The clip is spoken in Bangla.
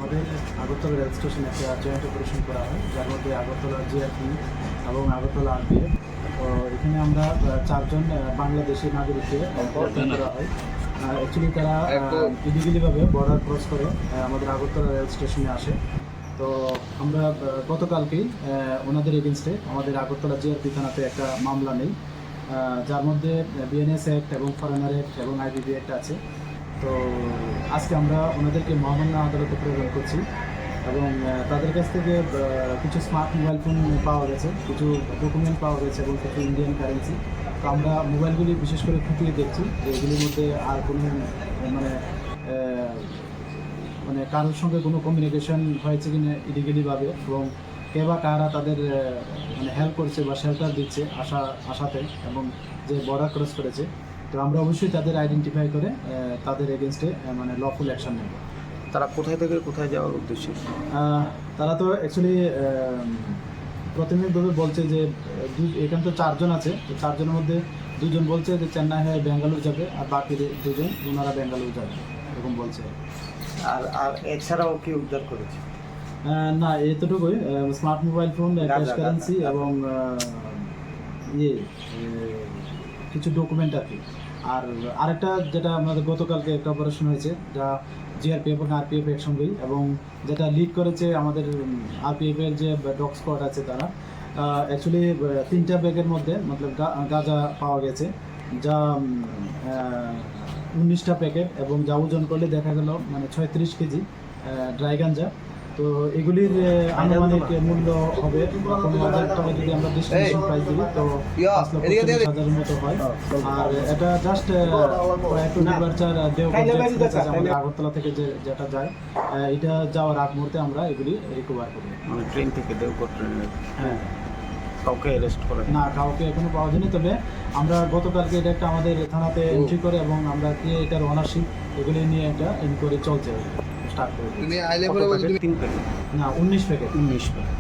আমাদের আগরতলা রেল স্টেশনে একটা জয়েন্ট অপারেশন করা হয়, যার মধ্যে আগরতলা জিআরপি এবং আগরতলা আরপিএফ। তো এখানে আমরা চারজন বাংলাদেশি নাগরিককে গ্রেপ্তার করা হয়। অ্যাকচুয়ালি তারা ইলিগালিভাবে বর্ডার ক্রস করে আমাদের আগরতলা রেল স্টেশনে আসে। তো আমরা গতকালকেই ওনাদের এগেনস্টে আমাদের আগরতলা জিআরপি থানাতে একটা মামলা নেই, যার মধ্যে বিএনএস অ্যাক্ট এবং ফরেনার অ্যাক্ট এবং আইবিবি অ্যাক্ট আছে। তো আজকে আমরা ওনাদেরকে মহামান্য আদালতে প্রেরণ করছি এবং তাদের কাছ থেকে কিছু স্মার্ট মোবাইল ফোন পাওয়া গেছে, কিছু ডকুমেন্ট পাওয়া গেছে এবং কিছু ইন্ডিয়ান কারেন্সি। তো আমরা মোবাইলগুলি বিশেষ করে খুঁটিয়ে দেখছি যে এগুলির মধ্যে আর কোনো মানে মানে কারোর সঙ্গে কোনো কমিউনিকেশন হয়েছে কিনা ইলিগালিভাবে, এবং কে বা কারা তাদের মানে হেল্প করছে বা শেল্টার দিচ্ছে আশাতে, এবং যে বর্ডার ক্রস করেছে। তো আমরা অবশ্যই তাদের আইডেন্টিফাই করে তাদের এগেনস্টে মানে লফুল অ্যাকশন নেব। তারা কোথায় থেকে কোথায় যাওয়ার উদ্দেশ্যে? তারা তো অ্যাকচুয়ালি প্রাথমিকভাবে বলছে যে এখানে তো চারজন আছে, তো চারজনের মধ্যে দুজন বলছে যে চেন্নাই হয়ে ব্যাঙ্গালোর যাবে, আর বাকি দুজন ওনারা ব্যাঙ্গালোর যাবে, এরকম বলছে। আর এছাড়াও কি উদ্ধার করেছে? না, এতটুকুই, smart mobile phone, cash currency এবং কিছু ডকুমেন্ট আর কি। আর আরেকটা যেটা আমাদের গতকালকে একটা অপারেশন হয়েছে, যা জিআরপিএফ এবং আরপিএফ একসঙ্গেই, এবং যেটা লিড করেছে আমাদের আরপিএফের যে ডগ স্কোয়াড আছে তারা। অ্যাকচুয়ালি 3টা ব্যাগের মধ্যে মতলব গাঁজা পাওয়া গেছে, যা 19টা প্যাকেট, এবং যা ওজন করলে দেখা গেল মানে 36 কেজি ড্রাই গাঞ্জা। তো এগুলির আনুমানিক মূল্য হবে 15,000 টাকা। যদি আমরা ডিস্ট্রিবিউশন প্রাইস দিই তো 5,40,000-এর মতো হয়। আর এটা জাস্ট একটু ডিপারচার আমাদের আগরতলা থেকে যেটা যায়, এটা যাওয়ার আগ মুহূর্তে আমরা এগুলি রিকভার করি। মানে ট্রেন থেকে দেওঘর ট্রেনে? হ্যাঁ। কাউকে অ্যারেস্ট করে না, কাউকে এখনো পাওয়া যায়নি। তবে আমরা গতকালকে এটা একটা আমাদের থানাতে এন্ট্রি করে, এবং আমরা কি এটার ওনারশিপ এগুলি নিয়ে একটা ইনকোয়ারি চলছে, স্টার্ট করে। তুমি আইলে পরে 3 প্যাকেট? না, 19 প্যাকেট। 19 প্যাকেট।